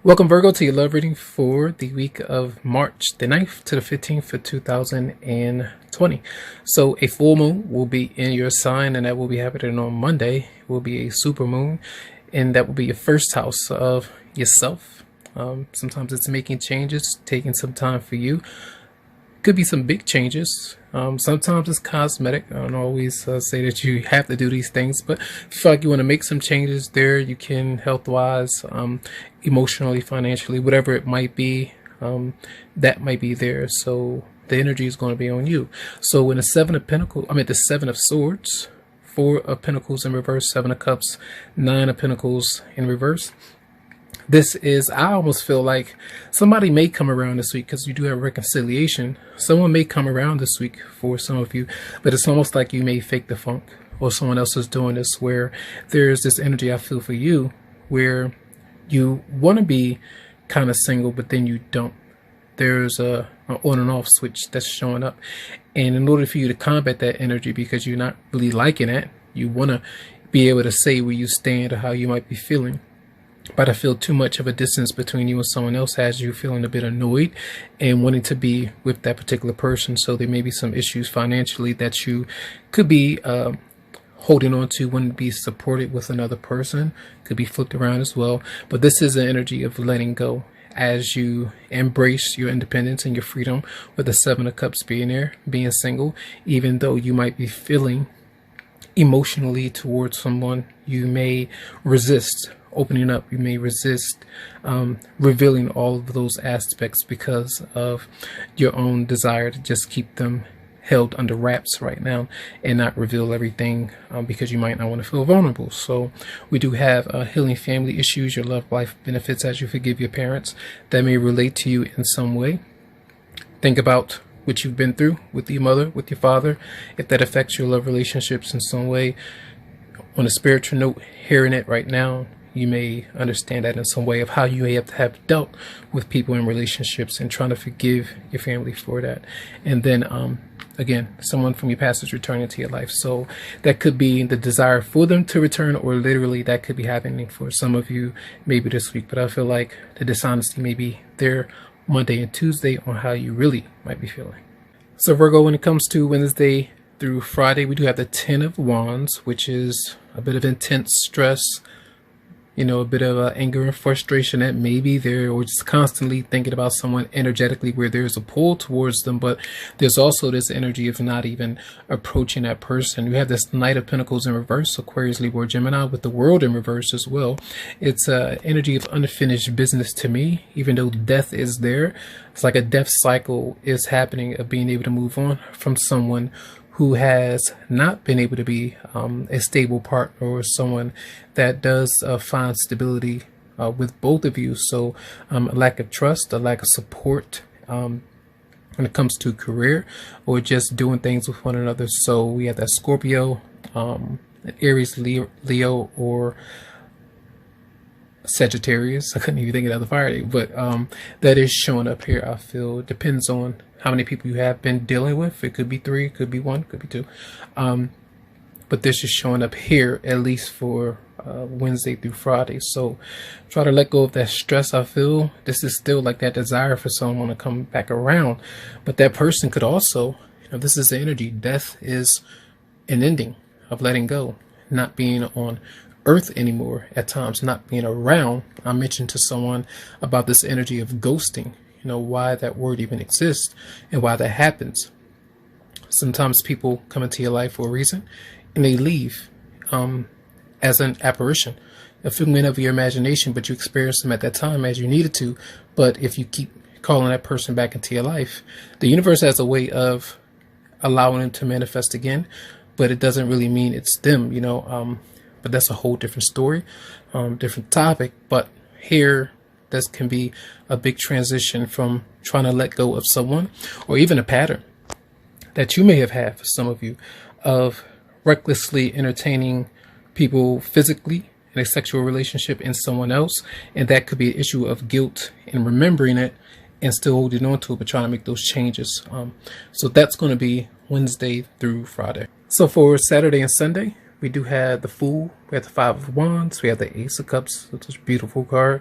Welcome, Virgo, to your love reading for the week of March the 9th to the 15th for 2020. So a full moon will be in your sign, and that will be happening on Monday. It will be a super moon, and that will be your first house of yourself. Sometimes it's making changes, taking some time for you. Could be some big changes. Sometimes it's cosmetic. I don't always say that you have to do these things, but if you feel like you want to make some changes there, you can, health-wise, emotionally, financially, whatever it might be, that might be there. So the energy is going to be on you. So when the the Seven of Swords, Four of Pentacles in reverse, Seven of Cups, Nine of Pentacles in reverse. I almost feel like somebody may come around this week because you do have reconciliation. Someone may come around this week for some of you, but it's almost like you may fake the funk, or someone else is doing this, where there's this energy I feel for you where you want to be kind of single, but then you don't. There's an on and off switch that's showing up. And in order for you to combat that energy, because you're not really liking it, you want to be able to say where you stand or how you might be feeling. But I feel too much of a distance between you and someone else has you feeling a bit annoyed and wanting to be with that particular person. So there may be some issues financially that you could be holding on to, wouldn't be supported with another person. Could be flipped around as well. But this is an energy of letting go as you embrace your independence and your freedom, with the Seven of Cups being there, being single. Even though you might be feeling emotionally towards someone, you may resist opening up. You may resist revealing all of those aspects because of your own desire to just keep them held under wraps right now and not reveal everything, because you might not want to feel vulnerable. So we do have healing family issues, your love life benefits as you forgive your parents. That may relate to you in some way. Think about what you've been through with your mother, with your father, if that affects your love relationships in some way. On a spiritual note, hearing it right now, you may understand that in some way of how you may have dealt with people in relationships and trying to forgive your family for that. And then, again, someone from your past is returning to your life. So that could be the desire for them to return, or literally that could be happening for some of you maybe this week. But I feel like the dishonesty may be there Monday and Tuesday on how you really might be feeling. So Virgo, when it comes to Wednesday through Friday, we do have the Ten of Wands, which is a bit of intense stress, a bit of anger and frustration that may be there, or just constantly thinking about someone energetically where there's a pull towards them, but there's also this energy of not even approaching that person. You have this Knight of Pentacles in reverse, Aquarius, Libra, Gemini, with the World in reverse as well. It's an energy of unfinished business to me, even though death is there. It's like a death cycle is happening of being able to move on from someone who has not been able to be a stable partner, or someone that does find stability with both of you. So a lack of trust, a lack of support when it comes to career, or just doing things with one another. So we have that Scorpio, Aries, Leo, or Sagittarius. I couldn't even think of the other fire, but that is showing up here. I feel it depends on how many people you have been dealing with. It could be three, it could be one, it could be two. But this is showing up here, at least for Wednesday through Friday. So try to let go of that stress. I feel this is still like that desire for someone to come back around, but that person could also, this is the energy. Death is an ending of letting go, not being on earth anymore at times, not being around. I mentioned to someone about this energy of ghosting, why that word even exists and why that happens. Sometimes people come into your life for a reason and they leave as an apparition, a figment of your imagination, but you experienced them at that time as you needed to. But if you keep calling that person back into your life, the universe has a way of allowing them to manifest again, but it doesn't really mean it's them, but that's a whole different story, different topic. But here, this can be a big transition from trying to let go of someone, or even a pattern that you may have had for some of you of recklessly entertaining people physically in a sexual relationship in someone else. And that could be an issue of guilt and remembering it and still holding on to it, but trying to make those changes. So that's going to be Wednesday through Friday. So for Saturday and Sunday, we do have the Fool, we have the Five of Wands, we have the Ace of Cups, which is a beautiful card,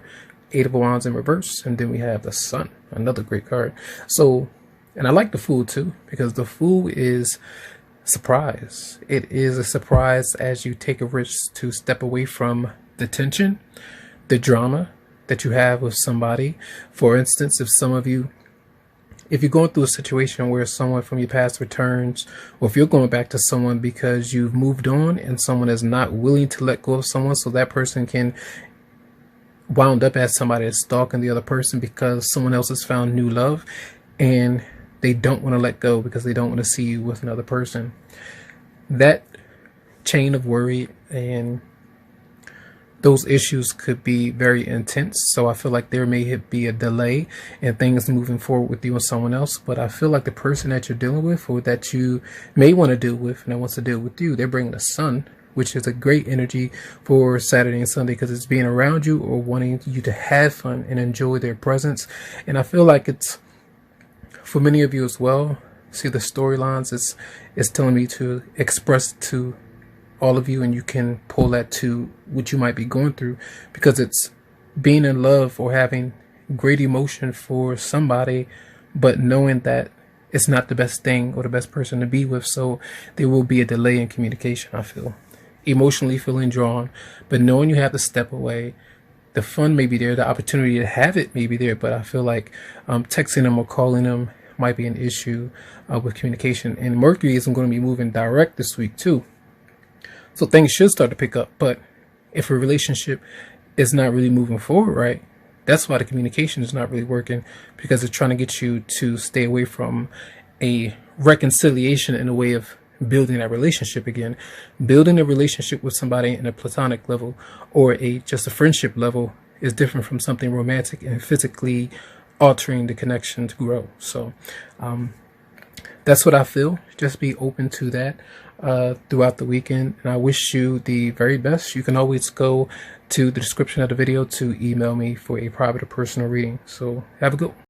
Eight of Wands in reverse, and then we have the Sun, another great card. So, and I like the Fool too, because the Fool is surprise. It is a surprise as you take a risk to step away from the tension, the drama that you have with somebody. For instance, if you're going through a situation where someone from your past returns, or if you're going back to someone because you've moved on and someone is not willing to let go of someone, so that person can wound up as somebody that's stalking the other person because someone else has found new love, and they don't want to let go because they don't want to see you with another person. That chain of worry and those issues could be very intense. So I feel like there may be a delay in things moving forward with you and someone else. But I feel like the person that you're dealing with, or that you may want to deal with and that wants to deal with you, they're bringing the Sun, which is a great energy for Saturday and Sunday because it's being around you or wanting you to have fun and enjoy their presence. And I feel like it's for many of you as well. See, the storylines is telling me to express to all of you, and you can pull that to what you might be going through, because it's being in love or having great emotion for somebody, but knowing that it's not the best thing or the best person to be with. So there will be a delay in communication, I feel. Emotionally feeling drawn, but knowing you have to step away. The fun may be there, the opportunity to have it may be there, but I feel like texting them or calling them might be an issue with communication. And Mercury isn't going to be moving direct this week too. So things should start to pick up. But if a relationship is not really moving forward right, that's why the communication is not really working, because it's trying to get you to stay away from a reconciliation in a way of building that relationship again. Building a relationship with somebody in a platonic level or just a friendship level is different from something romantic and physically altering the connection to grow. So that's what I feel. Just be open to that throughout the weekend, and I wish you the very best. You can always go to the description of the video to email me for a private or personal reading. So have a good one.